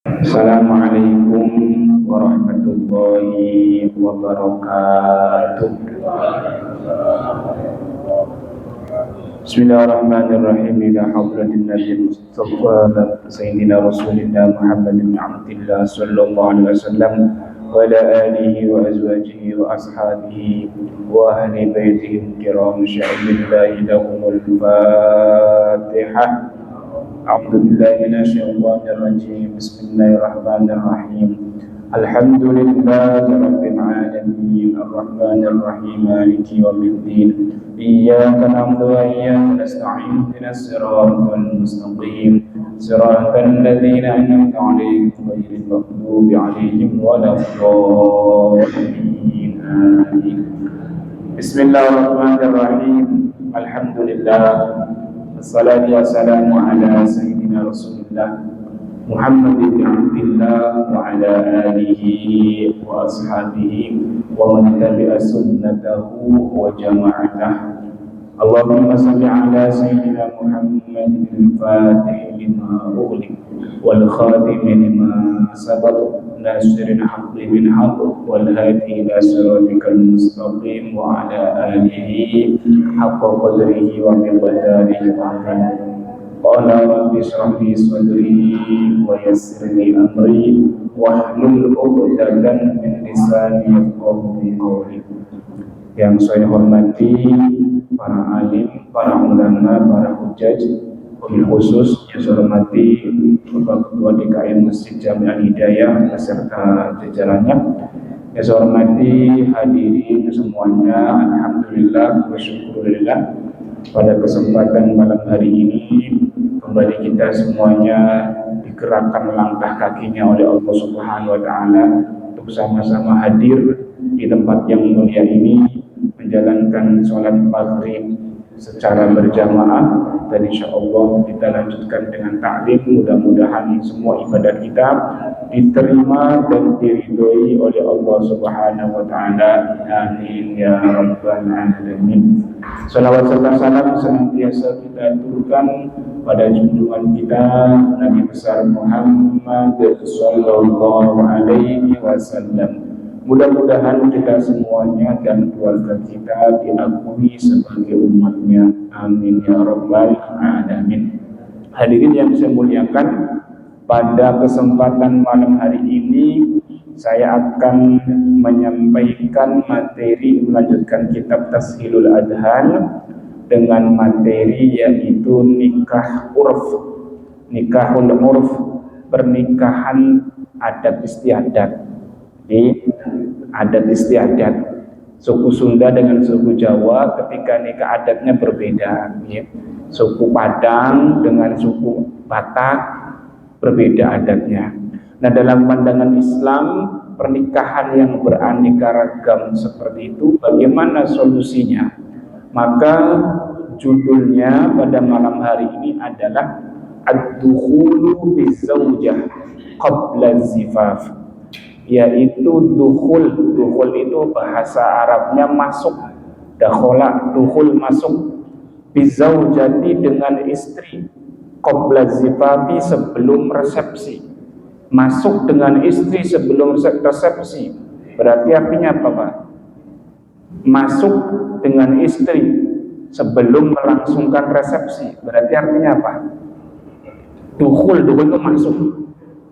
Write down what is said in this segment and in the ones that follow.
Assalamualaikum warahmatullahi wabarakatuh. Bismillahirrahmanirrahim. Ila hadratin Nabi Mustafa Sayyidina Rasulillah Muhammad bin Abdillah sallallahu alaihi wasallam wa ala alihi wa azwajihi wa ashabihi wa ahli baitihi kiram syahidillah lahumul Fatihah. أعوذ بالله من الشيطان الرجيم بسم الله الرحمن الرحيم الحمد لله رب العالمين الرحمن الرحيم مالك يوم الدين إياك نعبد وإياك نستعين اهدنا الصراط المستقيم صراط الذين أنعمت عليهم غير المغضوب عليهم ولا الضالين آمين بسم الله الرحمن الرحيم الحمد لله Assalatu wassalamu ala sayyidina Rasulillah Muhammad bin Abdillah wa ala alihi wa ashabihi wa man tabi'a sunnatahu wa jama'atah. Allahumma salli ala sayyidina Muhammad al-Fatih lima ughliq wal khatim lima sabaq nasiril haqqi bil haqq wal hadi ila siratikal mustaqim wa ala alihi haqqa qadrihi wa miqdarihi azim. Qala rabbi shrah li sadri wa yassir li amri wahlul 'uqdatam min lisani yafqahu qawli. Yang saya hormati para alim, para ulama, para hujjaj, wabil khusus yang saya hormati Bapak Ketua DKM Masjid Jami'ah Hidayah beserta jajarannya. Yang saya hormati hadirin semuanya, alhamdulillah wa syukurillah, pada kesempatan malam hari ini kembali kita semuanya digerakkan langkah kakinya oleh Allah Subhanahu wa taala untuk sama-sama hadir di tempat yang mulia ini menjalankan sholat maghrib secara berjamaah, dan insya Allah kita lanjutkan dengan ta'lim. Mudah-mudahan semua ibadah kita diterima dan diridhoi oleh Allah Subhanahu wa taala. Amin ya rabbal alamin. Salawat serta salam senantiasa kita aturkan pada junjungan kita Nabi besar Muhammad sallallahu alaihi wasallam. Mudah-mudahan kita semuanya dan keluarga kita diakui sebagai umatnya. Amin ya rabbal alamin. Hadirin yang saya muliakan, pada kesempatan malam hari ini saya akan menyampaikan materi melanjutkan kitab Tashilul Adhan dengan materi yaitu nikah urf. Nikahul urf, pernikahan adat istiadat. Di adat istiadat suku Sunda dengan suku Jawa ketika nikah adatnya berbeda, ya. Suku Padang dengan suku Batak berbeda adatnya. Nah, dalam pandangan Islam, pernikahan yang beraneka ragam seperti itu bagaimana solusinya? Maka judulnya pada malam hari ini adalah ad-dukhulu bizaujah qabla zifaf, yaitu dukhul. Dukhul itu bahasa Arabnya masuk, dakhola, dukhul masuk, bizaujati dengan istri, qabla zifafi sebelum resepsi. Masuk dengan istri sebelum resepsi berarti artinya apa, Pak? Masuk dengan istri sebelum melangsungkan resepsi berarti artinya apa? Dukhul itu masuk,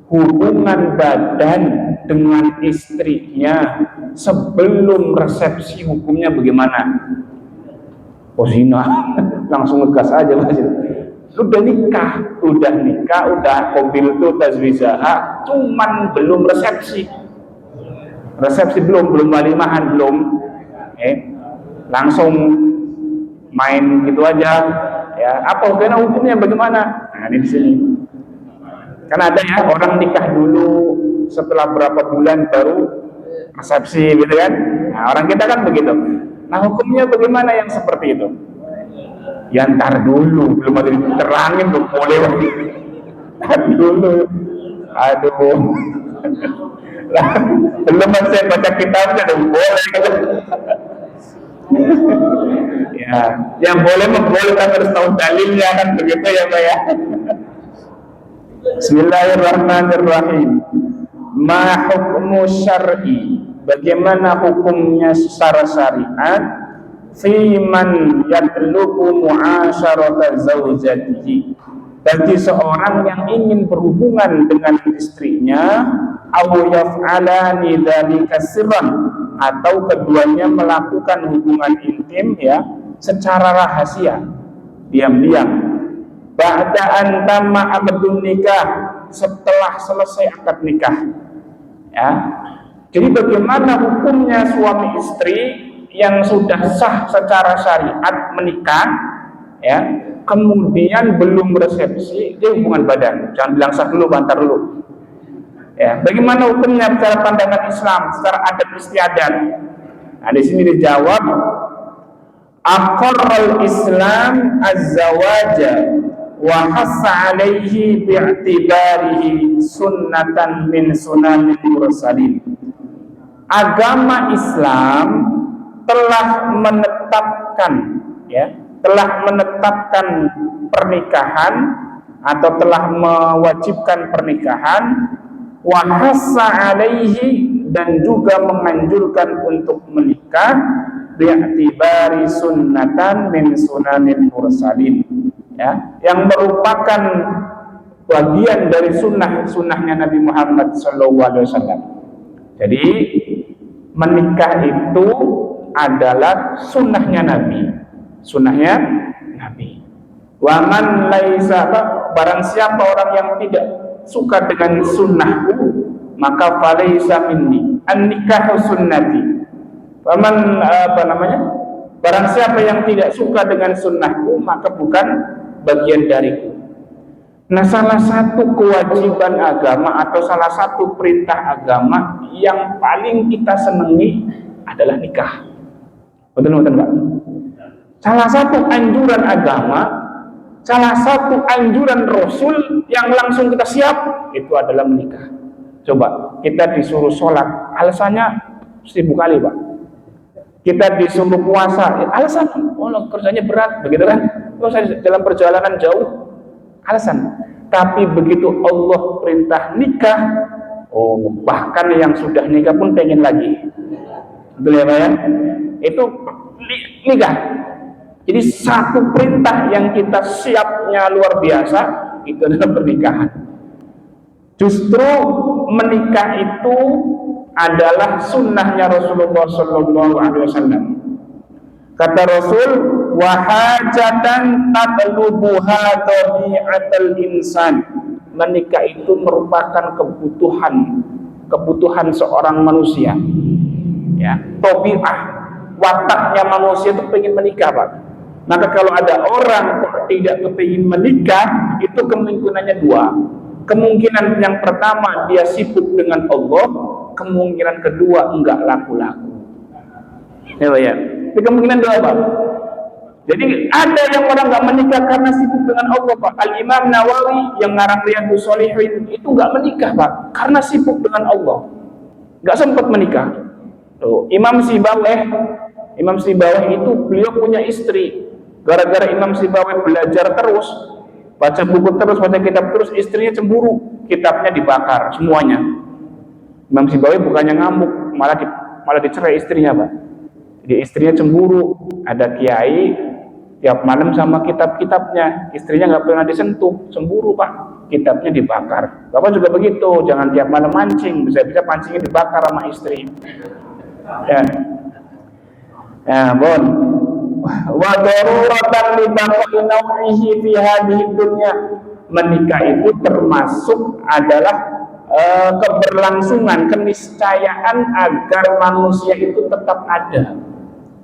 hubungan badan dengan istrinya sebelum resepsi hukumnya bagaimana? Oh, zina. Langsung ngegas aja Mas. Udah nikah, udah mobil itu tazwijaha, cuman belum resepsi. Resepsi belum walimahan belum. Langsung main gitu aja. Ya, apa hukumnya bagaimana? Nah, ini di sini. Kan ada ya orang nikah dulu, setelah berapa bulan baru resepsi gitu kan. Nah, orang kita kan begitu. Nah, hukumnya bagaimana yang seperti itu? Ya ntar dulu, belum ada diterangin tuh boleh. Ntar dulu. Aduh. Lah, belum saya baca kitabnya udah boleh gitu. Ya, yang boleh memboleh kan harus tahu dalilnya kan begitu ya Pak ya. Bismillahirrahmanirrahim. Ma hukmu syar'i? Bagaimana hukumnya secara syariat fi man yatlubu mu'asyarata zaujatihi, bagi seorang yang ingin berhubungan dengan istrinya, aw yaf'alani dzalika sirran, atau keduanya melakukan hubungan intim ya secara rahasia, diam-diam, ba'da an tamma aqdun nikah, setelah selesai akad nikah ya. Jadi bagaimana hukumnya suami istri yang sudah sah secara syariat menikah ya, kemudian belum resepsi dia hubungan badan, jangan bilang sah dulu, bantar dulu ya. Bagaimana hukumnya secara pandangan Islam, secara adat istiadat? Nah, di sini dijawab, aqarral Islam az-zawaja wa hassa alaihi bi'tibarihi sunnatan min sunanil mursalin. Agama Islam telah menetapkan ya, telah menetapkan pernikahan atau telah mewajibkan pernikahan, wa hassa alaihi, dan juga menganjurkan untuk menikah, bi'tibari sunnatan min sunanil mursalin ya, yang merupakan bagian dari sunnahnya Nabi Muhammad SAW. Jadi menikah itu adalah sunnahnya Nabi, Wa man laisa, barang siapa orang yang tidak suka dengan sunnahku, maka falaisa minni, an-nikahu sunnati. Waman barang siapa yang tidak suka dengan sunnahku, maka bukan bagian dariku. Nah, salah satu kewajiban agama atau salah satu perintah agama yang paling kita senangi adalah nikah. Betul Pak? Salah satu anjuran agama, salah satu anjuran Rasul yang langsung kita siap itu adalah menikah. Coba kita disuruh sholat, alasannya 1000 kali Pak. Kita disuruh puasa, alasan, oh kerjanya berat, begitu kan? Oh saya dalam perjalanan jauh, alasan. Tapi begitu Allah perintah nikah, oh bahkan yang sudah nikah pun pengen lagi. Betul ya Pak ya? Itu nikah. Jadi satu perintah yang kita siapnya luar biasa, itu adalah pernikahan. Justru menikah itu adalah sunnahnya Rasulullah SAW. Kata Rasul, wahajatan tatlubuha tabi'atul insan. Menikah itu merupakan kebutuhan seorang manusia. Ya, tabi'ah, wataknya manusia itu pengen menikah, Pak. Maka kalau ada orang tidak kepingin menikah, itu kemungkinannya dua. Kemungkinan yang pertama dia sibuk dengan Allah, kemungkinan kedua enggak laku-laku. Ya, Pak ya. Itu kemungkinan dua, Pak. Jadi ada yang orang enggak menikah karena sibuk dengan Allah, Pak. Al-Imam Nawawi yang ngarang Riyadhus Shalihin itu enggak menikah, Pak, karena sibuk dengan Allah. Enggak sempat menikah. Tuh, Imam Sibawayh itu beliau punya istri. Gara-gara Imam Sibawayh belajar terus, baca buku terus, baca kitab terus, istrinya cemburu, kitabnya dibakar semuanya. Imam Sibawayh bukannya ngamuk, malah dicerai istrinya, Pak. Jadi istrinya cemburu, ada kiai tiap malam sama kitab-kitabnya, istrinya nggak pernah disentuh, cemburu Pak, kitabnya dibakar. Bapak juga begitu, jangan tiap malam mancing, bisa-bisa pancingnya dibakar sama istri. Ya, bon. Wa daruratan li baqi naw'ihi fi hadhihi dunya. Menikah itu termasuk adalah keberlangsungan, keniscayaan agar manusia itu tetap ada.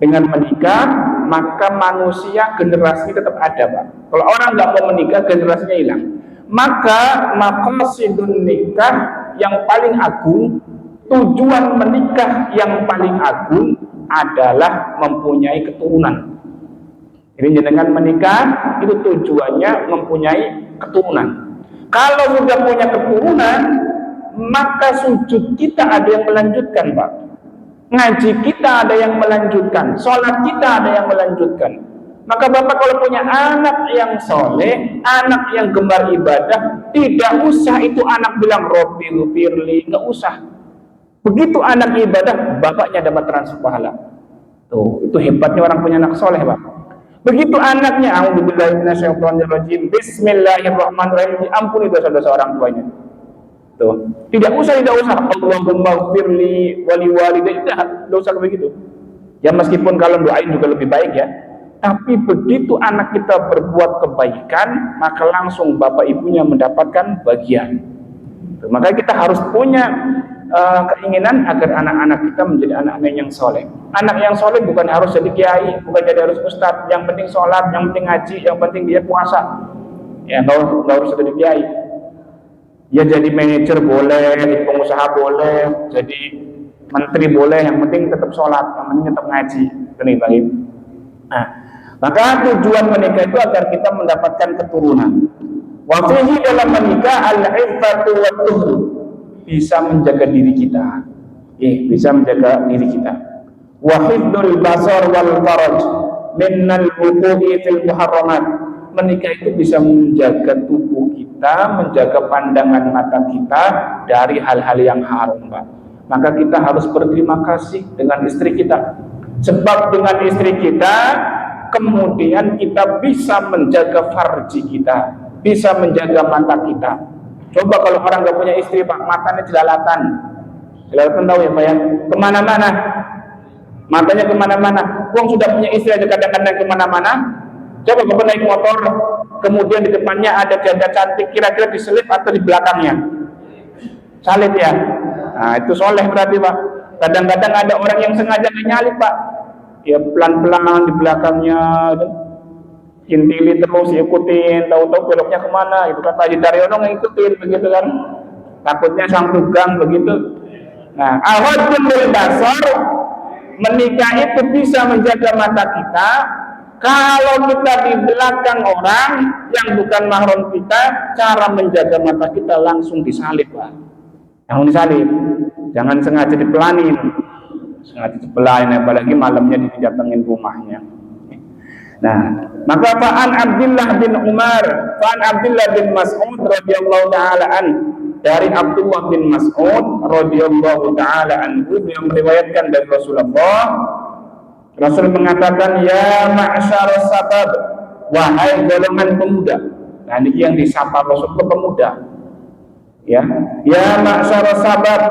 Dengan menikah, maka manusia generasi tetap ada, Pak. Kalau orang nggak mau menikah, generasinya hilang. Maka maqasidun nikah yang paling agung, tujuan menikah yang paling agung adalah mempunyai keturunan. Jadi dengan menikah itu tujuannya mempunyai keturunan. Kalau sudah punya keturunan, maka sujud kita ada yang melanjutkan, Pak. Ngaji kita ada yang melanjutkan, sholat kita ada yang melanjutkan. Maka Bapak kalau punya anak yang soleh, anak yang gemar ibadah, tidak usah itu anak bilang Robbi Firli, nggak usah. Begitu anak ibadah, bapaknya dapat transfer pahala. Tuh, itu hebatnya orang punya anak soleh, Pak. Begitu anaknya, a'udzubillahi minasyaitonirrajim, bismillahirrahmanirrahim, diampuni dosa-dosa orang tuanya. Tuh, tidak usah Allahumma firli wali walidayya, tidak usah begitu. Ya meskipun kalau doain juga lebih baik ya. Tapi begitu anak kita berbuat kebaikan, maka langsung bapak ibunya mendapatkan bagian. Tuh, maka kita harus punya keinginan agar anak-anak kita menjadi anak-anak yang soleh. Anak yang soleh bukan harus jadi kiai, bukan jadi harus ustadz. Yang penting sholat, yang penting ngaji, yang penting dia puasa. Ya nggak harus jadi kiai. Ya jadi manajer boleh, jadi pengusaha boleh, jadi menteri boleh. Yang penting tetap sholat, yang penting tetap ngaji. Ini baik. Nah, maka tujuan menikah itu agar kita mendapatkan keturunan. Wa fihi dalam menikah al-iffatu wa tuhru, bisa menjaga diri kita, bisa menjaga diri kita. Wa hifdzul basar wal faraj minnal wuqu'i fil muharramat, menikah itu bisa menjaga tubuh kita, menjaga pandangan mata kita dari hal-hal yang haram, Pak. Maka kita harus berterima kasih dengan istri kita, sebab dengan istri kita kemudian kita bisa menjaga farji kita, bisa menjaga mata kita. Coba kalau orang nggak punya istri, Pak, matanya jelalatan tahu ya Pak ya, kemana-mana, matanya kemana-mana. Uang sudah punya istri aja kadang-kadang kemana-mana. Coba Bapak naik motor, kemudian di depannya ada janda cantik, kira-kira diselip atau di belakangnya? Salib ya. Nah itu soleh berarti, Pak. Kadang-kadang ada orang yang sengaja nyalip, Pak. Ya pelan-pelan di belakangnya, intili terus ikutin, tahu-tahu beloknya kemana, itu kan Pak Haji Daryono ngikutin begitu kan, takutnya sang tugang begitu. Nah, ahadun bil basar, menikah itu bisa menjaga mata kita. Kalau kita di belakang orang yang bukan mahram kita, cara menjaga mata kita langsung disalib, Pak. Jangan disalib, jangan sengaja dipelanin. Sengaja dipelanin, apalagi malamnya didatengin rumahnya. Nah, maka Fa'an Abdullah bin Umar, Fa'an Abdullah bin Mas'ud radhiyallahu taala an, dari Abdullah bin Mas'ud radhiyallahu taala anhu yang meriwayatkan dari Rasulullah. Rasul mengatakan, ya ma'syarus sabab, wahai golongan pemuda. Nah, ini yang disapa Rasul ke pemuda. Ya ma'syarus sabab,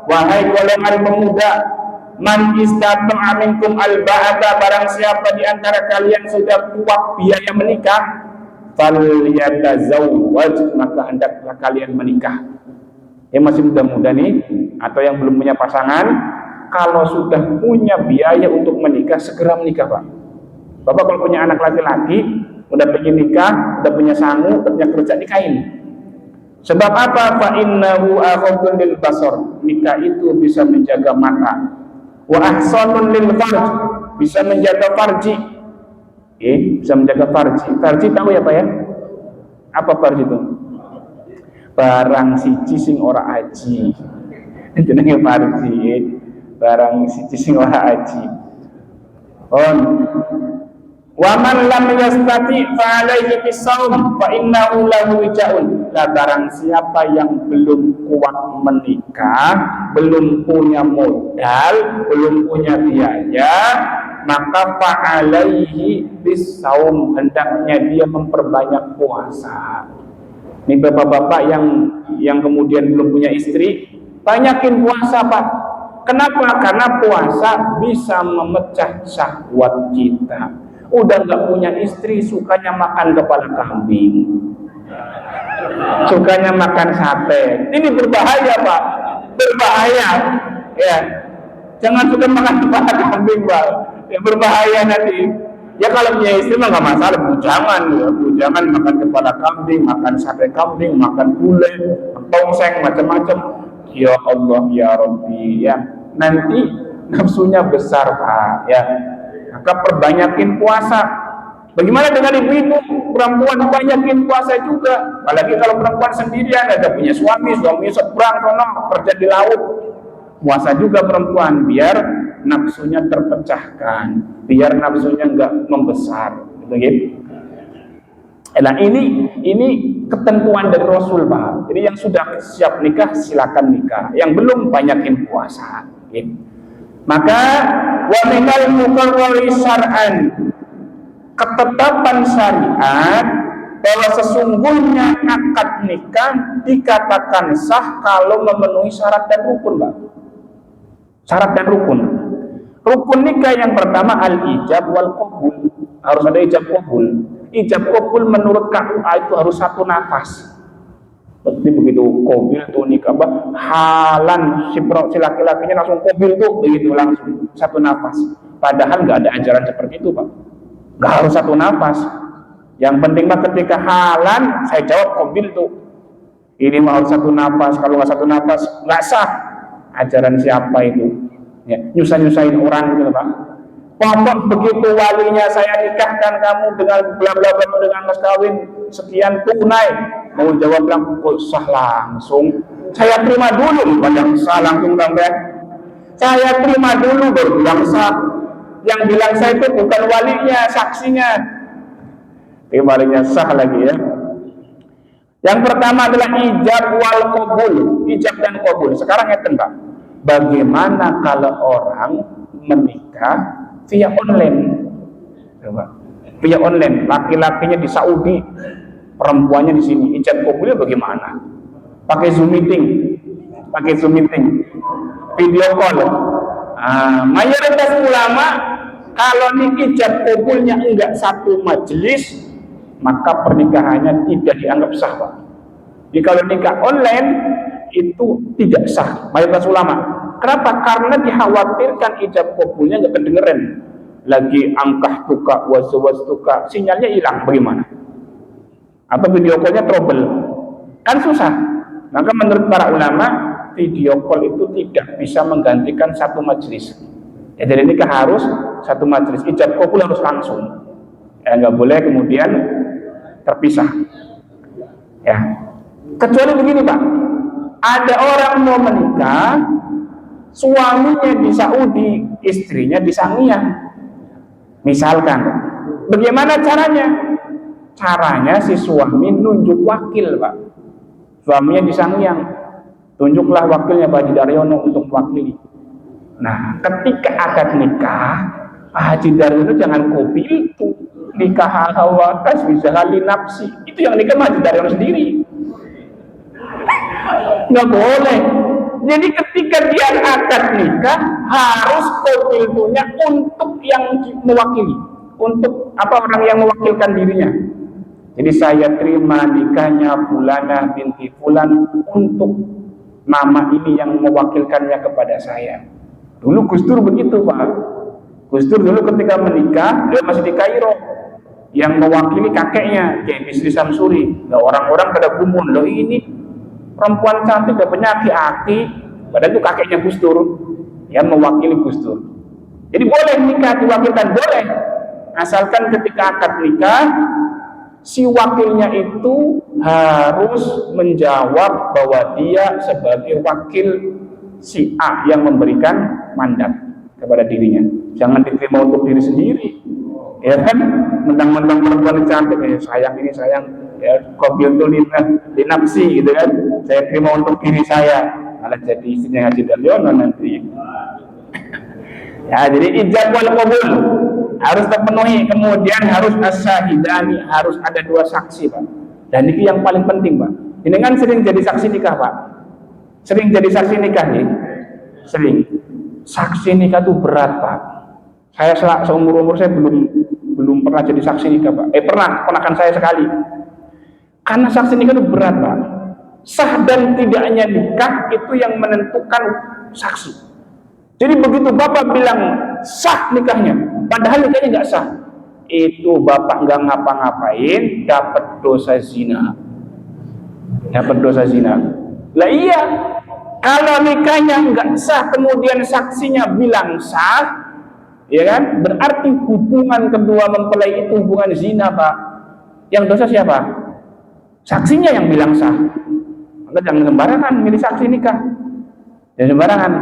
wahai golongan pemuda, man istata'a minkum al-ba'ata, barang siapa di antara kalian sudah kuat biaya menikah, falyatazawwaj, maka hendaklah kalian menikah. Yang masih muda-muda nih atau yang belum punya pasangan, kalau sudah punya biaya untuk menikah, segera menikah, Pak. Bapak kalau punya anak laki-laki, udah pengen nikah, udah punya sangu, udah punya kerja, nikahin. Sebab apa? Fa innahu aghadun lil basar, nikah itu bisa menjaga mata. Wa ahsanun lil farj, bisa menjaga farji. Bisa menjaga farji. Farji tahu ya Pak ya? Apa farji itu? Barang siji sing ora aji. Jenenge farji. Barang siji sing ora aji. Wa man lam yastati fa alaihi bisawm fa innahu lahu wijaun. Lah barang siapa yang belum kuat menikah, belum punya modal, belum punya biaya, maka fa alaihi bisawm, hendaknya dia memperbanyak puasa. Ini bapak-bapak yang kemudian belum punya istri, banyakin puasa, Pak. Kenapa? Karena puasa bisa memecah syahwat kita. Udah nggak punya istri, sukanya makan kepala kambing, sukanya makan sate. Ini berbahaya, Pak, berbahaya. Ya, jangan suka makan kepala kambing, Pak. Ya berbahaya nanti. Ya kalau punya istri mah nggak masalah, bujangan, ya bujangan makan kepala kambing, makan sate kambing, makan gulai, tongseng, macam-macam. Ya Allah, ya Rabbi, ya nanti nafsunya besar, Pak. Ya. Maka perbanyakin puasa. Bagaimana dengan ibu-ibu perempuan, banyakin puasa juga. Apalagi kalau perempuan sendirian, ada punya suami seberang sono kerja di laut, puasa juga perempuan biar nafsunya terpecahkan, biar nafsunya nggak membesar. Gitu. Nah ini ketentuan dari Rasul, Pak. Jadi yang sudah siap nikah silakan nikah, yang belum banyakin puasa. Gitu. Maka wa minal muqarrari syar'an, ketetapan syariat bahwa sesungguhnya akad nikah dikatakan sah kalau memenuhi syarat dan rukun, Pak. Syarat dan rukun. Rukun nikah yang pertama al-ijab wal qabul. Harus ada ijab qabul. Ijab qabul menurut KUA itu harus satu nafas. Berarti begitu qabil tuh nikah halan si laki-lakinya langsung qabil tuh begitu langsung satu nafas. Padahal nggak ada ajaran seperti itu, Pak. Nggak harus satu nafas. Yang penting mah ketika halan saya jawab qabil tuh. Ini mau harus satu nafas. Kalau nggak satu nafas nggak sah. Ajaran siapa itu? Ya, nyusahin orang gitu, Pak. Pokok begitu walinya saya nikahkan kamu dengan bla bla bla dengan mas kawin sekian tunai, mau jawab bilang kok sah langsung. Saya terima dulu, padahal sah langsung sampai. Saya terima dulu baru bilang sah. Yang bilang sah itu bukan walinya, saksinya. Walinya sah lagi ya. Yang pertama adalah ijab wal qabul, ijab dan qabul. Sekarang ya tentang bagaimana kalau orang menikah via online, coba via online, laki-lakinya di Saudi, perempuannya di sini, ijab kabulnya bagaimana? Pakai Zoom meeting, video call. Mayoritas ulama kalau nih ijab kabulnya enggak satu majelis, maka pernikahannya tidak dianggap sah, Pak. Jadi kalau nikah online itu tidak sah, mayoritas ulama. Kenapa? Karena dikhawatirkan ijab kabulnya nggak kedengeran. Lagi angkah tuka, was tuka, sinyalnya hilang, bagaimana? Atau video callnya trouble, kan susah. Maka menurut para ulama, video call itu tidak bisa menggantikan satu majelis. Ya, jadi nikah harus satu majelis, ijab kabul harus langsung. Ya, nggak boleh kemudian terpisah. Ya, kecuali begini, Pak. Ada orang mau menikah, suaminya di Saudi, istrinya di Sangiang. Misalkan, bagaimana caranya? Caranya si suami nunjuk wakil, Pak. Suaminya di Sangiang, tunjuklah wakilnya Pak Haji Daryono untuk mewakili. Nah, ketika akad nikah, Pak Haji Daryono jangan kopi itu. Nikah hawakas bisa kali nafsi. Itu yang nikah Pak Haji Daryono sendiri. Nggak boleh. Jadi ketika dia akad nikah harus kopiltunya untuk yang mewakili, untuk orang yang mewakilkan dirinya. Jadi saya terima nikahnya Fulanah binti Fulan untuk nama ini yang mewakilkannya kepada saya. Dulu Gus Dur begitu, Pak. Gus Dur dulu ketika menikah dia masih di Kairo, yang mewakili kakeknya Kiai Bisri Samsuri. Nah, orang-orang pada gumun, loh ini perempuan cantik dapatnya aki-aki, padahal itu kakeknya Gus Dur yang mewakili Gus Dur. Jadi boleh nikah diwakilkan, boleh, asalkan ketika akad nikah si wakilnya itu harus menjawab bahwa dia sebagai wakil si A yang memberikan mandat kepada dirinya. Jangan diterima untuk diri sendiri, ya kan? Mentang-mentang perempuan cantik, sayang ini sayang, ya kobil itu linapsi gitu kan, saya terima untuk diri saya, malah jadi istrinya Haji Daryono nanti. Ya, jadi ijab wal qabul harus terpenuhi, kemudian harus asyahidani, harus ada dua saksi, Pak. Dan ini yang paling penting, Pak. Ini kan sering jadi saksi nikah, Pak. Sering jadi saksi nikah nih. Sering. Saksi nikah itu berat, Pak. Saya seumur-umur saya belum pernah jadi saksi nikah, Pak. Pernah, ponakan saya sekali. Karena saksi nikah itu berat, Pak. Sah dan tidaknya nikah itu yang menentukan saksi. Jadi begitu Bapak bilang sah nikahnya, padahal nikahnya nggak sah, itu Bapak nggak ngapa-ngapain, dapat dosa zina. Dapat dosa zina. Lah iya, kalau nikahnya nggak sah, kemudian saksinya bilang sah, ya kan? Berarti hubungan kedua mempelai itu hubungan zina, Pak. Yang dosa siapa? Saksinya yang bilang sah. Maka jangan sembarangan milih saksi nikah. Jangan sembarangan.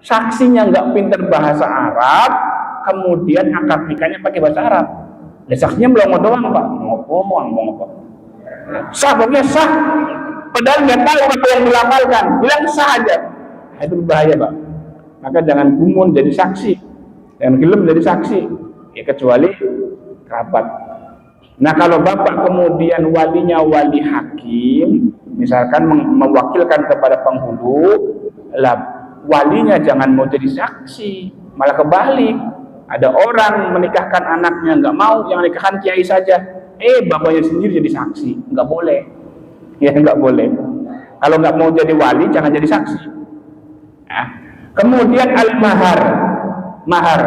Saksinya nggak pinter bahasa Arab, kemudian akad nikahnya pakai bahasa Arab. Ya saksinya melongo doang Pak, melongo. Sah, pokoknya sah. Padahal nggak tahu apa yang dilafalkan, bilang sah aja. Itu berbahaya Pak. Maka jangan gumun jadi saksi, jangan gelem jadi saksi, ya kecuali kerabat. Nah kalau bapak kemudian walinya wali hakim, misalkan mewakilkan kepada penghulu, lah walinya jangan mau jadi saksi, malah kebalik. Ada orang menikahkan anaknya nggak mau, yang nikahkan kiai saja, bapaknya sendiri jadi saksi, nggak boleh, ya nggak boleh. Kalau nggak mau jadi wali, jangan jadi saksi. Nah, kemudian al-mahar, mahar.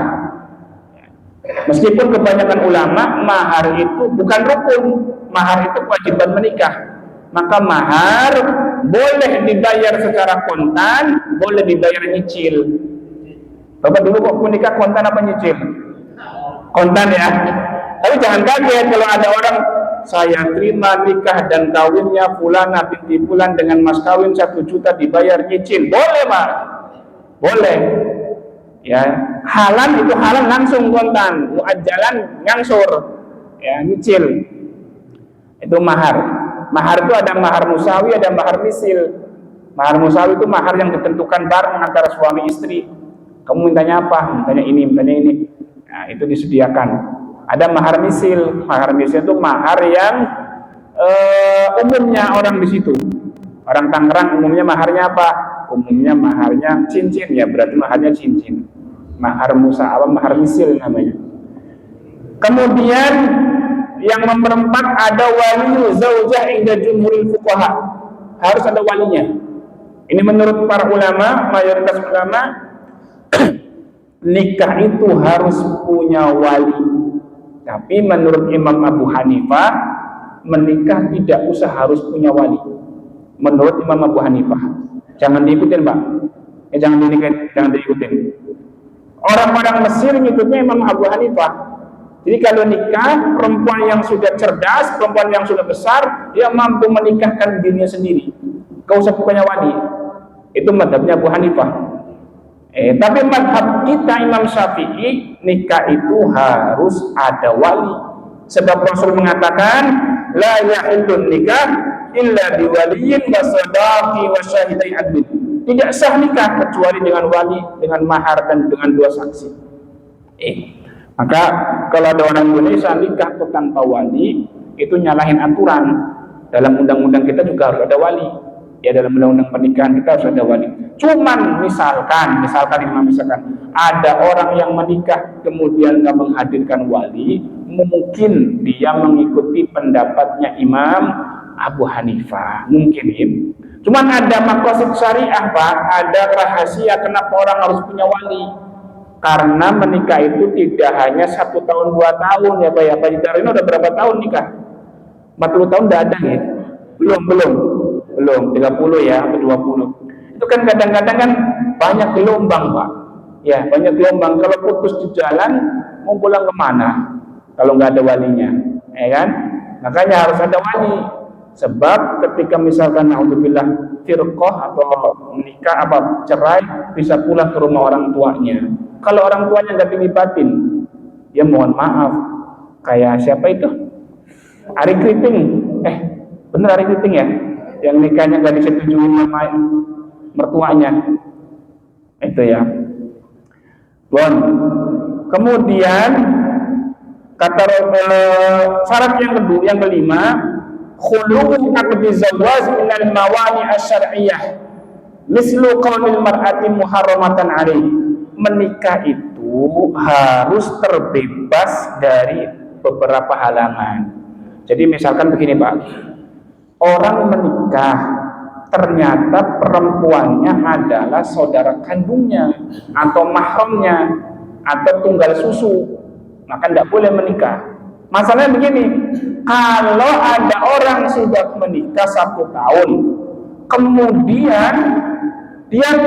Meskipun kebanyakan ulama mahar itu bukan rukun, mahar itu kewajiban menikah. Maka mahar boleh dibayar secara kontan, boleh dibayar nyicil. Bapak dulu kok menikah kontan apa nyicil? Kontan ya. Tapi jangan kaget kalau ada orang, saya terima nikah dan kawinnya fulana binti fulan dengan mas kawin 1 juta dibayar nyicil. Boleh Pak, boleh. Ya, halan itu halan langsung kontan, muajjalan ngangsur, ya nyicil. Itu mahar. Mahar itu ada mahar musawi, ada mahar misil. Mahar musawi itu mahar yang ditentukan bareng antara suami istri. Kamu mintanya apa? Mintanya ini, mintanya ini. Nah, itu disediakan. Ada mahar misil. Mahar misil itu mahar yang umumnya orang di situ. Orang Tangerang umumnya maharnya apa? Umumnya maharnya cincin, ya berarti maharnya cincin. Mahar musa, mahar misil namanya. Kemudian yang nomor 4 ada wali zaujah inda jumhuril fuqaha. Harus ada walinya. Ini menurut para ulama, mayoritas ulama nikah itu harus punya wali. Tapi menurut Imam Abu Hanifah, menikah tidak usah harus punya wali. Menurut Imam Abu Hanifah. Jangan diikutin Pak. Jangan diikutin. Orang-orang Mesir ngikutnya Imam Abu Hanifah. Jadi kalau nikah, perempuan yang sudah cerdas, perempuan yang sudah besar, dia mampu menikahkan dirinya sendiri. Gak usah punya wali. Itu madhabnya Abu Hanifah. Tapi madhab kita Imam Syafi'i, nikah itu harus ada wali. Sebab Rasul mengatakan, la yahillun nikah illa biwaliyin wa sadaqi wa syahidai adlin. Tidak sah nikah kecuali dengan wali, dengan mahar dan dengan 2 saksi. Maka kalau ada orang Indonesia nikah tanpa wali, itu nyalahin aturan. Dalam undang-undang kita juga harus ada wali. Ya dalam undang-undang pernikahan kita harus ada wali. Cuman misalkan ada orang yang menikah kemudian nggak menghadirkan wali, mungkin dia mengikuti pendapatnya Imam Abu Hanifah, mungkin ini. Cuman ada maqasid syariah Pak, ada rahasia kenapa orang harus punya wali. Karena menikah itu tidak hanya 1 tahun 2 tahun ya Pak ya. Pak Jidar ini udah berapa tahun nikah? 40 tahun udah ada ya? Belum 30 ya atau 20. Itu kan kadang-kadang kan banyak gelombang Pak. Ya banyak gelombang. Kalau putus di jalan mau pulang kemana? Kalau nggak ada walinya, ya kan? Makanya harus ada wali. Sebab ketika misalkan naudzubillah firqah atau menikah cerai, bisa pulang ke rumah orang tuanya. Kalau orang tuanya nggak dilibatin, ya mohon maaf, kayak siapa itu? Ari Kriting, bener Ari Kriting ya, yang nikahnya nggak disetujui sama mertuanya, itu ya. Bon. Kemudian kata syarat yang kelima, khulu aqdi zawaj min al-mawani asy-syar'iyyah mislu qaulil mar'ati muharramatan 'alaih. Menikah itu harus terbebas dari beberapa halangan. Jadi misalkan begini Pak, orang menikah ternyata perempuannya adalah saudara kandungnya atau mahramnya atau tunggal susu, maka tidak boleh menikah. Masalahnya begini, kalau ada orang sudah menikah 1 tahun, kemudian dia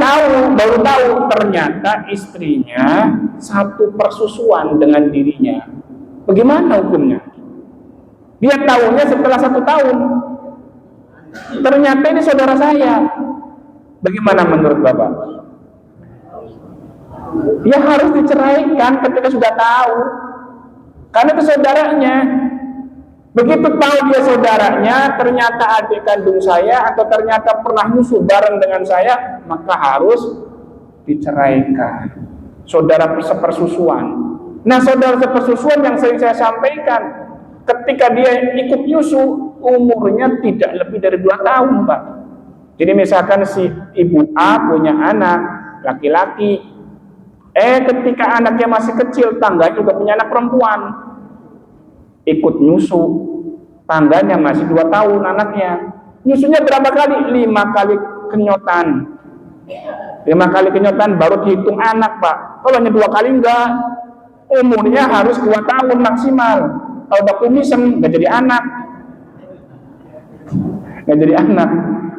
baru tahu ternyata istrinya satu persusuan dengan dirinya, bagaimana hukumnya? Dia tahunya setelah 1 tahun, ternyata ini saudara saya, bagaimana menurut Bapak? Dia harus diceraikan ketika sudah tahu. Karena itu saudaranya. Begitu tahu dia saudaranya, ternyata adik kandung saya atau ternyata pernah musuh bareng dengan saya, maka harus diceraikan. Saudara sepersusuan. Nah, saudara sepersusuan yang sering saya sampaikan, ketika dia ikut nyusu, umurnya tidak lebih dari 2 tahun, Pak. Jadi misalkan si ibu A punya anak laki-laki, ketika anaknya masih kecil, tangganya juga punya anak perempuan, ikut nyusu, tangganya masih 2 tahun anaknya, nyusunya berapa kali? 5 kali kenyotan. 5 kali kenyotan baru dihitung anak, Pak. Kalau hanya 2 kali enggak, umurnya harus 2 tahun maksimal. Kalau udah kumisan nggak jadi anak, nggak jadi anak.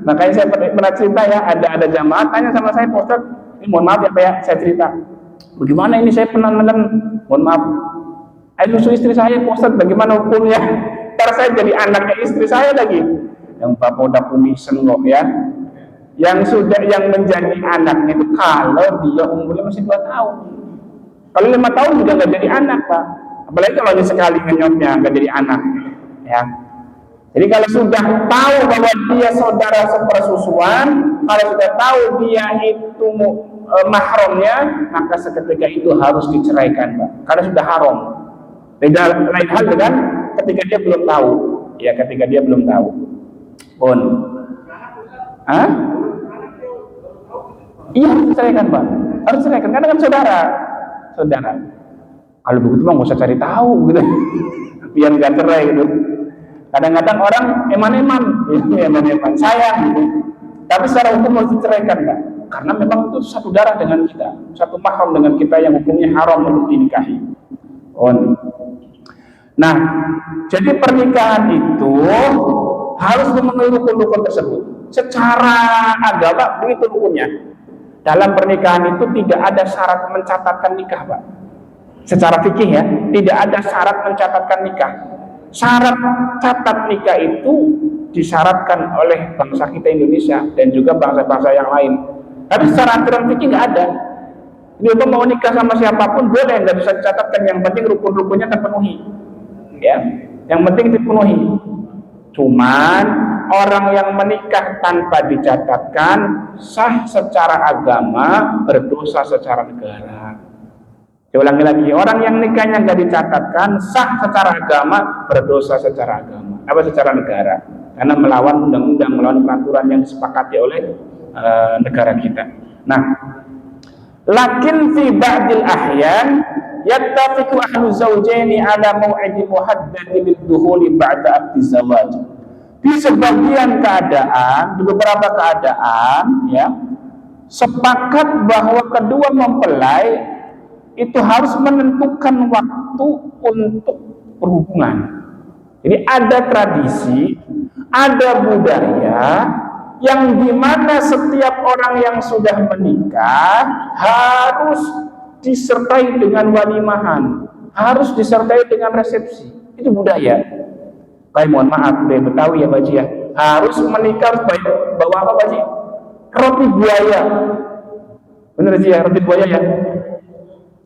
Makanya saya pernah cerita ya, ada jamaah tanya sama saya, Pak Ustaz, ini mohon maaf ya Pak ya, saya cerita, bagaimana ini saya pernah mohon maaf, susu istri saya, Pak Ustaz, bagaimana hukumnya? Ntar saya jadi anaknya istri saya lagi, yang bapak udah kumisan loh ya. Yang menjadi anaknya itu kalau dia umurnya masih 2 tahun. Kalau 5 tahun juga nggak jadi anak, Pak. Apalagi kalau dia sekali ngenyotnya nggak jadi anak, ya. Jadi kalau sudah tahu bahwa dia saudara sepersusuan, kalau sudah tahu dia itu mahramnya, maka seketika itu harus diceraikan, Pak. Karena sudah haram. Beda lain hal dengan ketika dia belum tahu, ya, ketika dia belum tahu. Pun, iya, harus diceraikan, Pak. Harus diceraikan karena kan saudara. Kalau begitu mah nggak usah cari tahu gitu, biar nggak cerai gitu. Kadang-kadang orang eman-eman sayang gitu. Tapi secara hukum harus diceraikan, Pak. Karena memang itu satu darah dengan kita, satu mahram dengan kita yang hukumnya haram untuk dinikahi. Nah, jadi pernikahan itu harus memenuhi rukun-rukun tersebut. Secara agama begitu rukunnya. Dalam pernikahan itu tidak ada syarat mencatatkan nikah, Pak. Secara fikih ya, tidak ada syarat mencatatkan nikah. Syarat catat nikah itu disyaratkan oleh bangsa kita Indonesia dan juga bangsa-bangsa yang lain. Tapi secara aturan fikih nggak ada. Dia mau nikah sama siapapun boleh, nggak bisa dicatatkan. Yang penting rukun-rukunnya terpenuhi. Ya, yang penting dipenuhi. Cuman orang yang menikah tanpa dicatatkan sah secara agama, berdosa secara negara. Saya ulangi lagi, orang yang nikahnya nggak dicatatkan sah secara agama, berdosa secara agama, secara negara, karena melawan undang-undang, melawan peraturan yang disepakati oleh negara kita. Nah, lakin fi ba'dil ahyan yattafiqu ahlu zawjaini ala mau'idin muhaddadin liddukhuli ba'da aqdi zawaj. Di sebagian keadaan, di beberapa keadaan ya, sepakat bahwa kedua mempelai itu harus menentukan waktu untuk berhubungan. Jadi ada tradisi, ada budaya yang dimana setiap orang yang sudah menikah harus disertai dengan walimahan, harus disertai dengan resepsi. Itu budaya. Kayak mohon maaf, budaya Betawi ya Pak Ji ya. Harus menikah bawa apa Pak Ji? Roti buaya. Bener sih ya, roti buaya ya.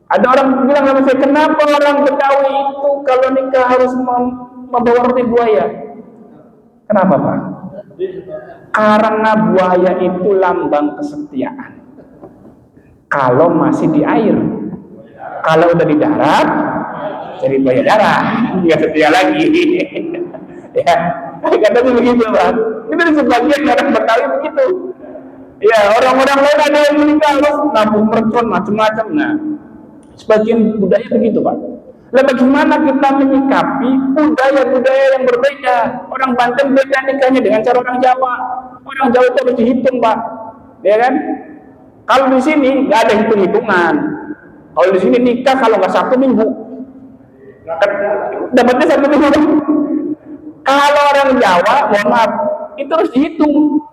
Ada orang bilang sama saya, kenapa orang Betawi itu kalau nikah harus membawa roti buaya? Kenapa Pak? Karena buaya itu lambang kesetiaan. Kalau masih di air, kalau udah di darat, jadi buaya darah, nggak setia lagi. Ya, katanya begitu Pak. Itu sebagian orang Betawi begitu. Ya, orang-orang lain ada yang menikah harus nabung mercon macam-macam. Nah, sebagian budaya begitu Pak. Lalu bagaimana kita menyikapi budaya-budaya yang berbeda? Orang Banten beda nikahnya dengan cara orang Jawa. Orang Jawa itu harus dihitung Pak, ya kan? Kalau di sini nggak ada hitung-hitungan. Kalau di sini nikah kalau nggak Sabtu Minggu, dapatnya Sabtu Minggu. Kalau orang Jawa, mohon maaf, itu harus dihitung.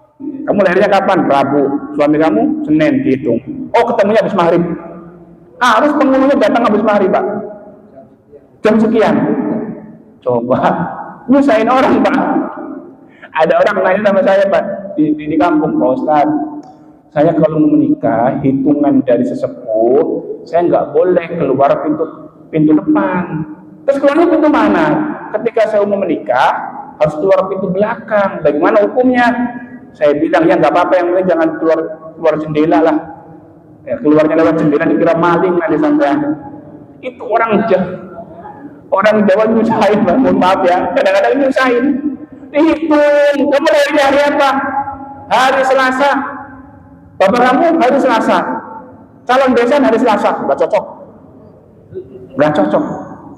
Kamu lahirnya kapan? Rabu. Suami kamu Senin, dihitung. Oh, ketemunya habis maghrib. Harus penghulunya datang habis maghrib Pak. Jam sekian. Coba nyusahin orang Pak. Ada orang nanya sama saya Pak di kampung, Pak Ustaz, saya kalau mau menikah hitungan dari sesepuh, saya nggak boleh keluar pintu depan. Terus keluarnya pintu mana? Ketika saya mau menikah harus keluar pintu belakang. Bagaimana hukumnya? Saya bilang ya nggak apa-apa, yang penting jangan keluar jendela lah. Ya, keluarnya lewat jendela dikira maling nanti sampean. Itu orang Jawa nyusahin, mohon maaf ya, kadang-kadang nyusahin. Dihitung, kamu lahirnya hari apa? Hari Selasa. Bapak kamu hari Selasa. Calon besan hari Selasa, nggak cocok. Nggak cocok.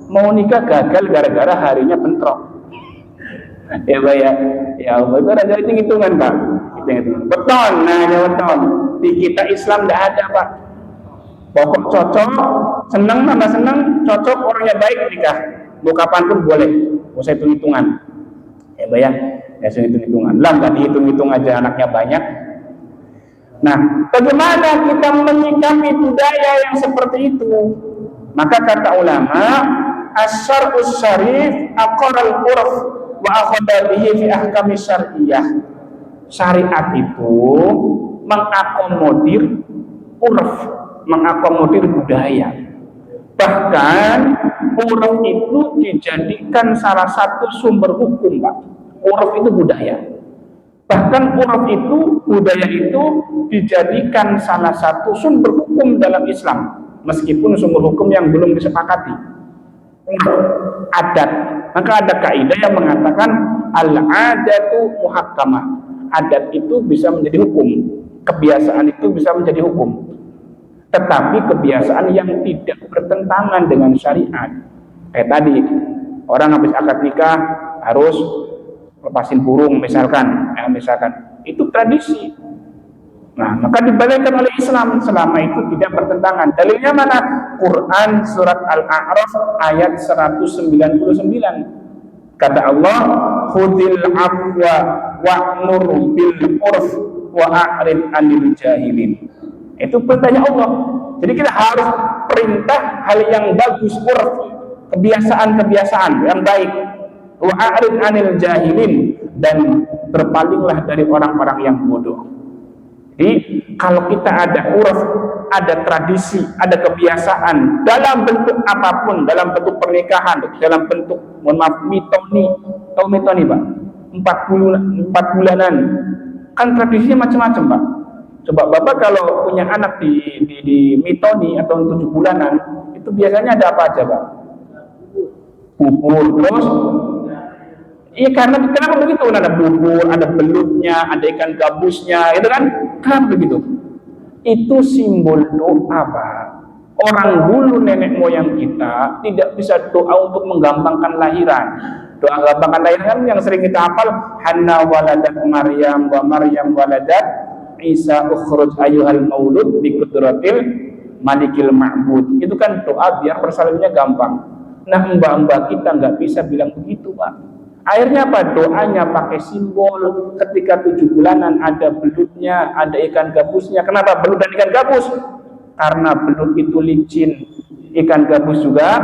Mau nikah gagal gara-gara harinya bentrok. Ya Pak ya. Ya Allah, itu ada hitung-hitungan Pak. Hitung-hitungan. Beton, beton. Di kita Islam tidak ada Pak. Pokok cocok, senang tambah senang, cocok orangnya baik nikah. Mau kapanpun boleh. Gak usah hitung-hitungan. Ya Pak ya. Ya hitung-hitungan. Lah nggak dihitung-hitung aja anaknya banyak. Nah, bagaimana kita menyikapi budaya yang seperti itu? Maka kata ulama, as-syar'us syarif aqarral urf wa akhadha bihi fi ahkami syar'iyyah. Syariat itu mengakomodir urf, mengakomodir budaya. Bahkan urf itu dijadikan salah satu sumber hukum, Pak. Urf itu budaya. Bahkan urf itu, budaya itu dijadikan salah satu sumber hukum dalam Islam, meskipun sumber hukum yang belum disepakati. Adat, maka ada kaidah yang mengatakan al-adatu muhakkamah. Adat itu bisa menjadi hukum, kebiasaan itu bisa menjadi hukum, tetapi kebiasaan yang tidak bertentangan dengan syariat. Kayak tadi, orang habis akad nikah harus lepasin burung misalkan, itu tradisi. Nah, maka dibalikkan oleh Islam selama itu tidak bertentangan. Dalilnya mana? Quran surat Al-A'raf ayat 199. Kata Allah, khudil afwa wa'mur bil urf wa a'rid 'anil jahilin. Itu perintahnya Allah. Jadi kita harus perintah hal yang bagus, urf, kebiasaan-kebiasaan yang baik. Wa a'rid 'anil jahilin, dan berpalinglah dari orang-orang yang bodoh. Jadi kalau kita ada urf, ada tradisi, ada kebiasaan dalam bentuk apapun, dalam bentuk pernikahan, dalam bentuk mitoni, tahu mitoni Pak? 4 bulanan, kan tradisinya macam-macam Pak. Coba Bapak kalau punya anak di mitoni atau 7 bulanan, itu biasanya ada apa aja Pak? Bubur, terus iya, karena kenapa begitu? Ada bubur, ada belutnya, ada ikan gabusnya, itu kan? Kenapa begitu? Itu simbol doa, Pak. Orang dulu nenek moyang kita tidak bisa doa untuk menggampangkan lahiran. Doa gampangkan lahiran kan yang sering kita hafal, Hanna waladat Maryam wa Maryam waladat Isa ukhruj ayyuhal maulud bi qudratil malikil ma'bud. Itu kan doa biar persalinnya gampang. Nah, mbak-mbak kita nggak bisa bilang begitu, Pak. Akhirnya apa? Doanya pakai simbol. Ketika 7 bulanan ada belutnya, ada ikan gabusnya. Kenapa belut dan ikan gabus? Karena belut itu licin, ikan gabus juga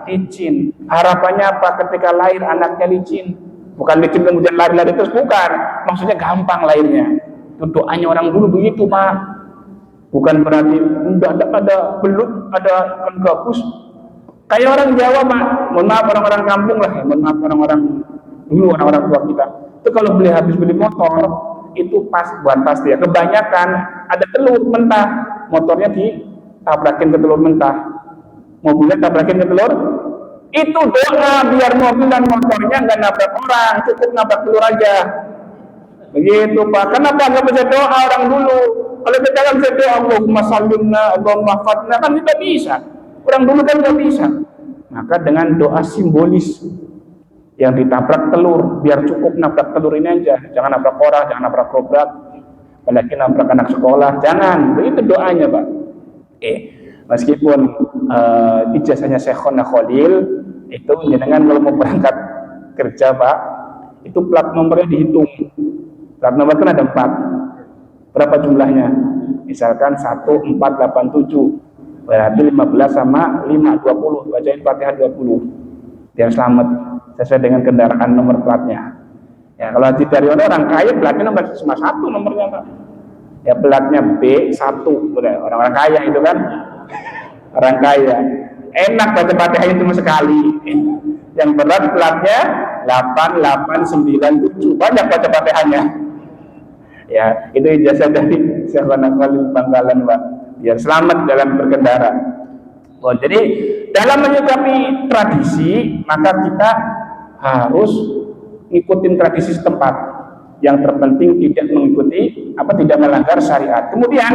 licin. Harapannya apa? Ketika lahir anaknya licin, bukan licin kemudian lari-lari terus, bukan. Maksudnya gampang lahirnya. Itu doanya orang dulu begitu Pak. Bukan berarti enggak ada belut, ada ikan gabus. Kayak orang Jawa Pak, mohon maaf orang-orang kampung lah, mohon maaf orang-orang dulu, orang-orang tua kita. Itu kalau habis beli motor, itu bukan pasti ya, kebanyakan ada telur mentah, motornya ditabrakin ke telur mentah, mobilnya tabrakin ke telur. Itu doa biar mobil dan motornya nggak nabrak orang, cukup nabrak telur aja. Begitu Pak. Kenapa nggak bisa doa orang dulu? Kalau kita nggak bisa doa, Allahumma sallimna, Allahumma fatna, kan kita bisa. Orang dulu kan nggak bisa. Maka dengan doa simbolis yang ditabrak telur, biar cukup nabrak telur ini aja, jangan nabrak orang, jangan nabrak kobrak, apalagi nabrak anak sekolah, jangan. Begitu doanya Pak. Meskipun ijazahnya Syekhona Khalil itu jenengan kalau mau berangkat kerja Pak, itu plat nomornya dihitung. Plat nomor kan ada 4. Berapa jumlahnya? Misalkan 1487. Berarti 15 sama 5, 20. Bacain Fatihah 20. Biar selamat sesuai dengan kendaraan nomor platnya. Ya, kalau dari orang kaya platnya nomor cuma 1 nomornya Pak. Ya platnya B1. Orang-orang kaya itu kan. Orang kaya. Enak baca Fatihahnya cuma sekali. Yang berat pelatnya 8, 8, 9, 7. Banyak baca Fatihahnya. Ya, itu ijazah dari Syekhona Khalil Bangkalan, Pak. Biar selamat dalam berkendara. Oh, jadi dalam menyikapi tradisi, maka kita harus ikutin tradisi setempat. Yang terpenting tidak mengikuti tidak melanggar syariat. Kemudian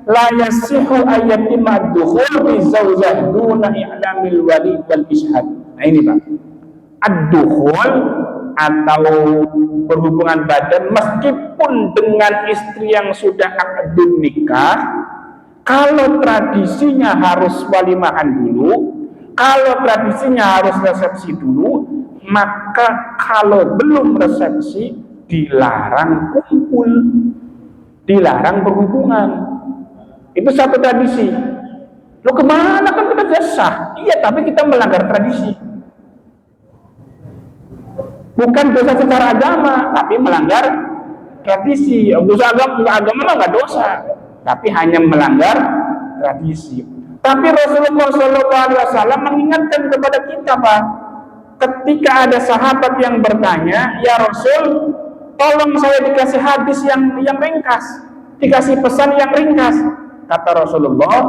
la yasihu ayyatima dukhul bi zawjah duna i'lamil wali wal ishhad. Nah ini Pak, ad-dukhul atau berhubungan badan meskipun dengan istri yang sudah akad nikah, kalau tradisinya harus walimahan dulu, kalau tradisinya harus resepsi dulu, maka kalau belum resepsi dilarang kumpul, dilarang berhubungan. Itu satu tradisi. Lo kemana, kan kita sah? Iya, tapi kita melanggar tradisi. Bukan dosa secara agama, tapi melanggar tradisi. Dosa agama nggak dosa, tapi hanya melanggar tradisi. Tapi Rasulullah SAW mengingatkan kepada kita, Pak, ketika ada sahabat yang bertanya, ya Rasul, tolong saya dikasih hadis yang ringkas, dikasih pesan yang ringkas. Kata Rasulullah,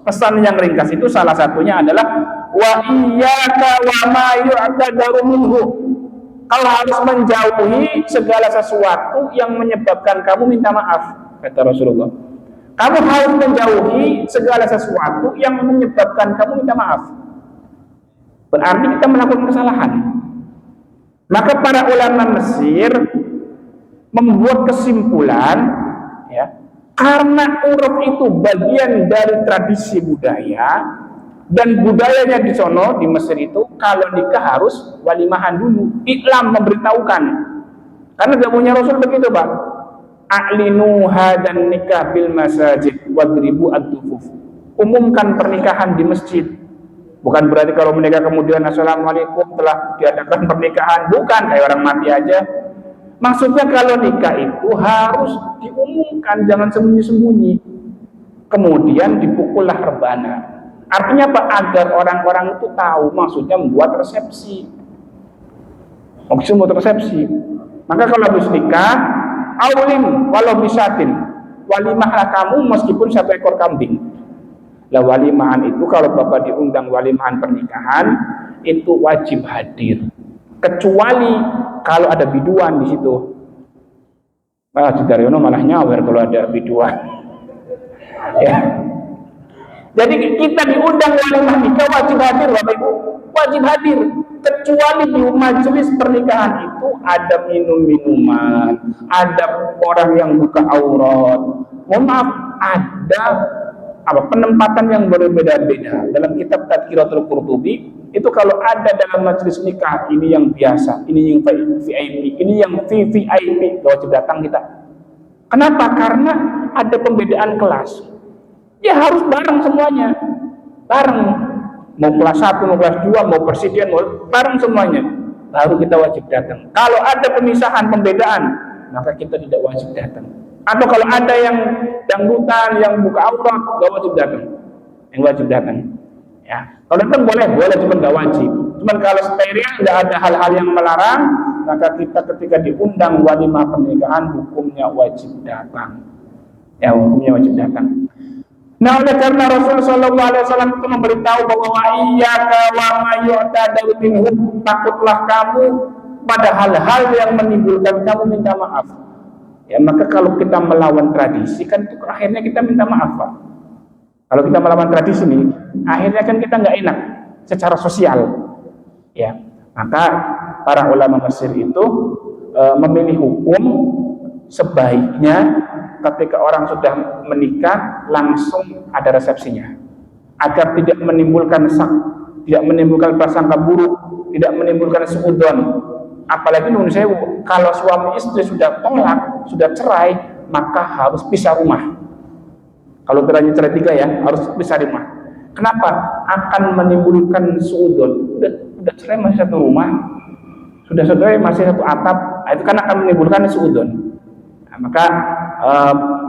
pesan yang ringkas itu salah satunya adalah wa iyyaka wa ma yu'tadaru minhu. Kalau harus menjauhi segala sesuatu yang menyebabkan kamu minta maaf, kata Rasulullah. Kamu harus menjauhi segala sesuatu yang menyebabkan kamu minta maaf. Berarti kita melakukan kesalahan. Maka para ulama Mesir membuat kesimpulan, ya, karena uruf itu bagian dari tradisi budaya, dan budayanya di sono di Mesir itu kalau nikah harus walimahan dulu, iklam, memberitahukan. Karena zamannya Rasul begitu, Pak. A'linu hadan nikah bil masajid wadribu ad-dufuf. Umumkan pernikahan di masjid. Bukan berarti kalau menikah kemudian assalamualaikum telah diadakan pernikahan, bukan kayak orang mati aja. Maksudnya kalau nikah itu harus diumumkan, jangan sembunyi-sembunyi. Kemudian dipukullah rebana. Artinya apa? Agar orang-orang itu tahu, maksudnya membuat resepsi. Maksudnya membuat resepsi. Maka kalau habis nikah, aulim walau bisatin, walimahlah kamu meskipun 1 ekor kambing. Lah walimahan itu kalau Bapak diundang walimahan pernikahan itu wajib hadir. Kecuali kalau ada biduan di situ. Malah Sudaryono malah nyawer kalau ada biduan. Ya. Jadi kita diundang walimah nikah wajib hadir, Bapak Ibu, wajib hadir. Kecuali di majelis pernikahan itu ada minum-minuman, ada orang yang buka aurat. Mohon maaf, ada penempatan yang berbeda-beda. Dalam kitab Tadhkiratul Qurtubi itu kalau ada dalam majelis nikah, ini yang biasa, ini yang VIP, ini yang VVIP, wajib datang kita. Kenapa? Karena ada pembedaan kelas. Ya harus bareng semuanya, bareng, mau kelas 1, mau kelas 2, mau presiden, mau bareng semuanya, baru kita wajib datang. Kalau ada pemisahan, pembedaan, maka kita tidak wajib datang. Atau kalau ada yang dangdutan, yang buka aurat, gak wajib datang. Yang wajib datang, ya. Kalau datang boleh, cuma gak wajib. Cuman kalau steril, nggak ada hal-hal yang melarang, maka kita ketika diundang walimah pernikahan, hukumnya wajib datang. Ya, hukumnya wajib datang. Nah, oleh karena Rasul Shallallahu Alaihi Wasallam itu memberitahu bahwa iyyaka wa ma yu'tadaru minhu, takutlah kamu pada hal-hal yang menimbulkan kamu minta maaf. Ya, maka kalau kita melawan tradisi kan itu akhirnya kita minta maaf, Pak. Kalau kita melawan tradisi ini, akhirnya kan kita nggak enak secara sosial. Ya, maka para ulama Mesir itu memilih hukum sebaiknya ketika orang sudah menikah langsung ada resepsinya, agar tidak menimbulkan prasangka buruk, tidak menimbulkan suudzon. Apalagi nun sewu, kalau suami istri sudah tolak, sudah cerai, maka harus pisah rumah. Kalau berani cerai 3 ya, harus pisah rumah. Kenapa? Akan menimbulkan suudzon. Sudah cerai masih satu rumah, sudah cerai masih satu atap, itu kan akan menimbulkan suudzon. Nah, maka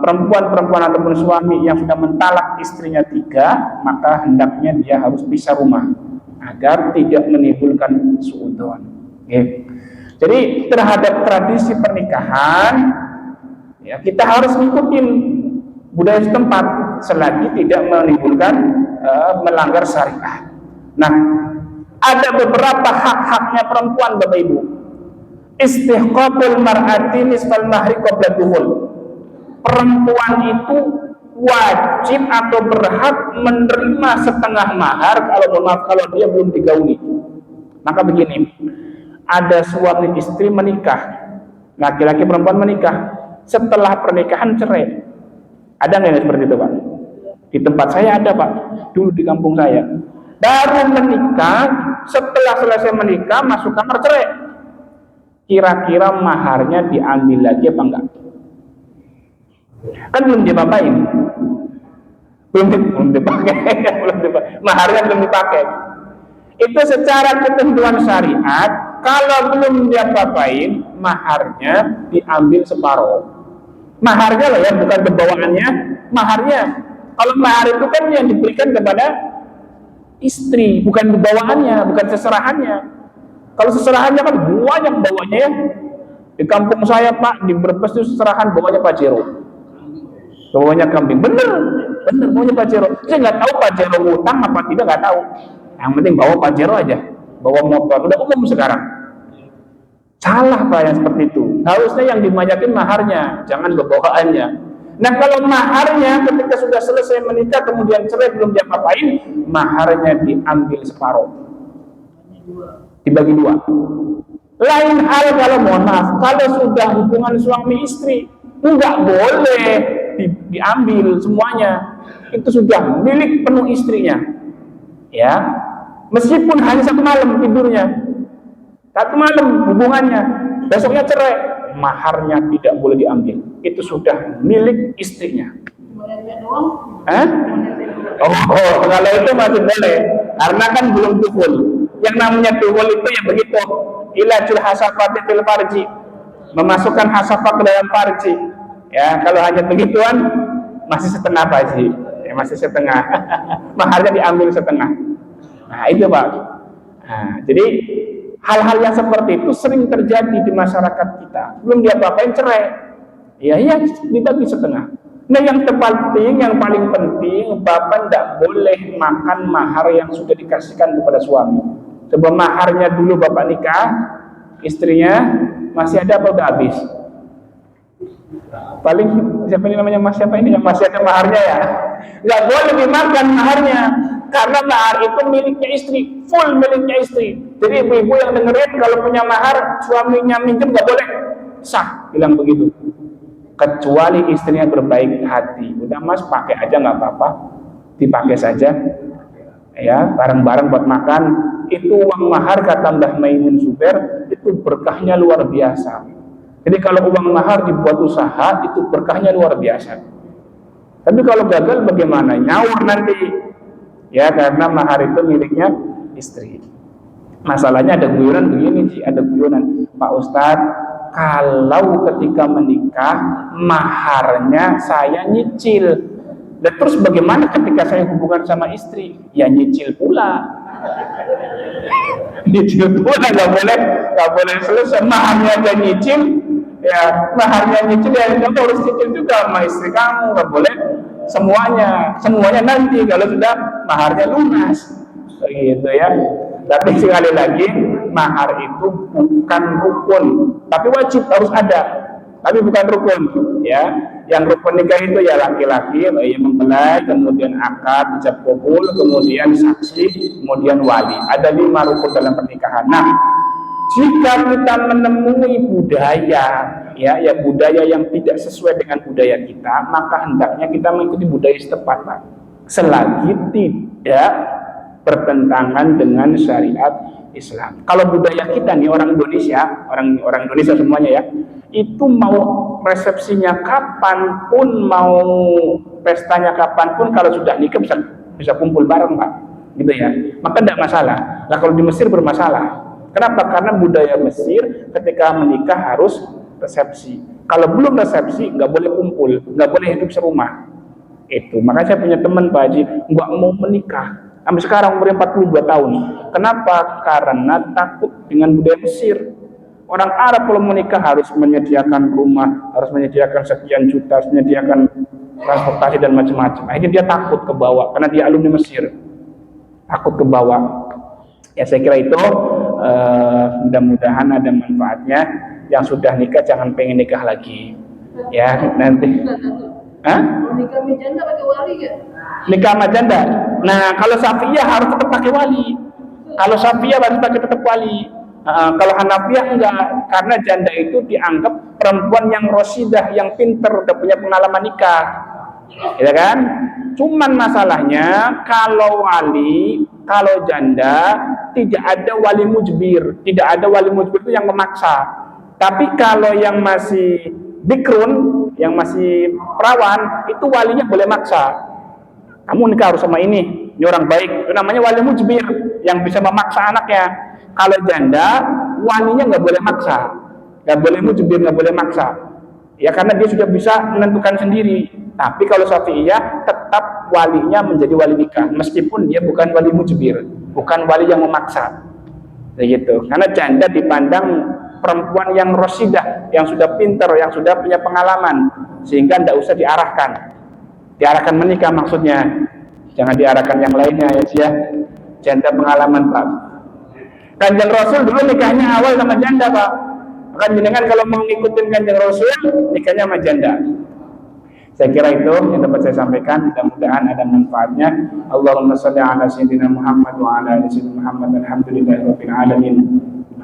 perempuan ataupun suami yang sudah mentalak istrinya 3, maka hendaknya dia harus pisah rumah agar tidak menimbulkan suudzon. Okay. Jadi terhadap tradisi pernikahan, ya kita harus ngikutin budaya setempat selagi tidak menimbulkan melanggar syariat. Nah, ada beberapa hak-haknya perempuan, Bapak Ibu. Istihqaqul mar'ati nisfal mahri qabla dukhul. Perempuan itu wajib atau berhak menerima setengah mahar kalau dia belum digauli. Maka begini, ada suami istri menikah, laki-laki perempuan menikah, setelah pernikahan cerai. Ada nggak seperti itu, Pak? Di tempat saya ada, Pak, dulu di kampung saya. Baru menikah, setelah selesai menikah masuk kamar cerai. Kira-kira maharnya diambil lagi apa enggak? Kan belum diapa-apain, belum dipakai, maharnya belum dipakai. Itu secara ketentuan syariat, kalau belum diapa-apain, maharnya diambil separuh. Maharnya loh ya, bukan berbawaannya, maharnya. Kalau mahar itu kan yang diberikan kepada istri, bukan berbawaannya, bukan seserahannya. Kalau seserahannya kan banyak bawanya ya. Di kampung saya, Pak, di Brebes itu seserahan bawanya Pajero. Bawanya kambing, bener bawanya Pajero. Saya nggak tahu Pajero ngutang apa tidak, nggak tahu. Yang penting bawa Pajero aja, bawa motor, udah umum sekarang. Salah Pak yang seperti itu. Harusnya yang dibanyakin maharnya, jangan bawaannya. Nah kalau maharnya ketika sudah selesai menikah kemudian cerai belum diapa-apain, maharnya diambil separuh, dibagi 2. Lain hal kalau mohon maaf, kalau sudah hubungan suami istri, enggak boleh diambil semuanya. Itu sudah milik penuh istrinya. Ya, meskipun hanya 1 malam tidurnya, 1 malam hubungannya, besoknya cerai, maharnya tidak boleh diambil. Itu sudah milik istrinya. Oh, kalau itu masih boleh, karena kan belum dukhul. Yang namanya dukhul itu ya begitu, ilajul hasafati fil farji, memasukkan hasafat ke dalam farji. Ya, kalau hanya begituan masih setengah farji, ya, masih setengah. Maharnya diambil setengah. Nah, itu Pak. Nah, jadi hal-hal yang seperti itu sering terjadi di masyarakat kita. Belum diapa-apain cerai, ya dibagi setengah. Nah yang terpenting, yang paling penting, bapak tidak boleh makan mahar yang sudah dikasihkan kepada suami. Sebab maharnya dulu bapak nikah, istrinya masih ada apa udah habis? Paling siapa ini namanya mas siapa ini yang masih ada maharnya ya? Nggak boleh dimakan maharnya, karena mahar itu miliknya istri, full miliknya istri. Jadi ibu-ibu yang dengerin kalau punya mahar suaminya minjem nggak boleh, sah bilang begitu. Kecuali istrinya berbaik hati, udah mas pakai aja nggak apa-apa, dipakai saja, ya bareng-bareng buat makan. Itu uang mahar kata Mbah Maimun Zubair itu berkahnya luar biasa. Jadi kalau uang mahar dibuat usaha itu berkahnya luar biasa. Tapi kalau gagal bagaimana? Nyaur nanti, ya karena mahar itu miliknya istri. Masalahnya ada guyonan begini sih, ada guyonan Pak Ustadz, kalau ketika menikah maharnya saya nyicil, dan terus bagaimana ketika saya hubungan sama istri? Ya nyicil pula, nyicil pula, nggak boleh selesai. Maharnya aja nyicil, ya maharnya nyicil ya kamu harus nyicil juga sama istri kamu, nggak boleh semuanya nanti kalau sudah maharnya lunas, gitu ya. Tapi sekali lagi mahar itu bukan rukun, tapi wajib harus ada, tapi bukan rukun ya. Yang rukun nikah itu ya laki-laki yang mempelai, kemudian akad, ijab kabul, kemudian saksi, kemudian wali. Ada 5 rukun dalam pernikahan. Nah, jika kita menemui budaya ya budaya yang tidak sesuai dengan budaya kita, maka hendaknya kita mengikuti budaya setempat, Pak. Selagi tidak bertentangan dengan syariat Islam. Kalau budaya kita nih orang Indonesia, orang Indonesia semuanya ya, itu mau resepsinya kapanpun, mau pestanya kapanpun, kalau sudah nikah bisa kumpul bareng Pak, gitu ya. Maka tidak masalah. Nah kalau di Mesir bermasalah. Kenapa? Karena budaya Mesir ketika menikah harus resepsi. Kalau belum resepsi nggak boleh kumpul, nggak boleh hidup serumah. Itu makanya saya punya teman Pak Haji nggak mau menikah sampai sekarang umurnya 42 tahun. Kenapa? Karena takut dengan budaya Mesir. Orang Arab kalau menikah harus menyediakan rumah, harus menyediakan sekian juta, harus menyediakan transportasi dan macam-macam. Akhirnya dia takut ke bawah karena dia alumni Mesir, takut ke bawah. Ya saya kira itu mudah-mudahan ada manfaatnya. Yang sudah nikah jangan pengen nikah lagi. Ya nanti. Hah? Nikah sama janda pakai wali gak? Nikah sama janda. Nah kalau Syafi'iyah harus tetap pakai wali. Kalau Syafi'iyah harus pakai tetap wali. Kalau Hanafiyah enggak, karena janda itu dianggap perempuan yang rosidah, yang pinter, udah punya pengalaman nikah, ya kan? Cuman masalahnya kalau wali, kalau janda tidak ada wali mujbir, tidak ada wali mujbir itu yang memaksa. Tapi kalau yang masih bikrun, yang masih perawan, itu walinya boleh maksa. Kamu nikah harus sama ini orang baik, itu namanya wali mujbir yang bisa memaksa anaknya. Kalau janda, walinya nggak boleh maksa, nggak boleh mujbir, nggak boleh maksa. Ya karena dia sudah bisa menentukan sendiri. Tapi kalau Syafi'iyah tetap walinya menjadi wali nikah, meskipun dia bukan wali mujbir, bukan wali yang memaksa. Begitu. Karena janda dipandang perempuan yang rosidah, yang sudah pintar, yang sudah punya pengalaman, sehingga tidak usah diarahkan menikah maksudnya. Jangan diarahkan yang lainnya ya. Janda pengalaman Pak. Kanjeng Rasul dulu nikahnya awal sama janda Pak. Maka jenengan kalau mau ngikutin Kanjeng Rasul, nikahnya sama janda. Saya kira itu yang dapat saya sampaikan. Mudah-mudahan ada manfaatnya. Allahumma shalli ala sayyidina Muhammad wa ala ali sayyidina Muhammad. Alhamdulillahirabbil alamin.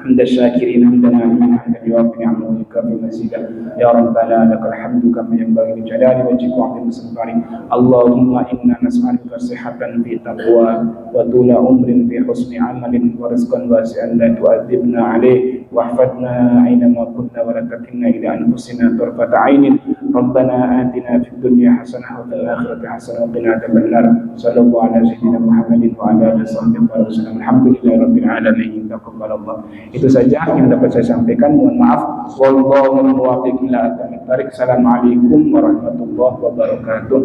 Hamdan syakirin hamdan amin hamdan yuwaffi ni'amahu wa yukafi mazida. Ya Rabbana lakal hamdu kama yanbaghi li jalali wajhika wa 'azimi sultanik. Allahumma inna nas'aluka sihhatan fi taqwa wa tula umrin fi husni amalin wa rizqan wasi'an la tu'adzibna alayhi واحفظنا أينما كنا ولا تكلنا إلى أنفسنا طرفة عين ربنا آتنا في الدنيا حسنة وفي الآخرة حسنة وقنا عذاب النار صلى الله على سيدنا محمد وعلى آله وصحبه وسلم الحمد لله رب العالمين تقبل الله. Itu saja yang dapat saya sampaikan. Mohon maaf. Wallahu muwaffiq ila aqwamit thariq. Assalamualaikum warahmatullahi wabarakatuh.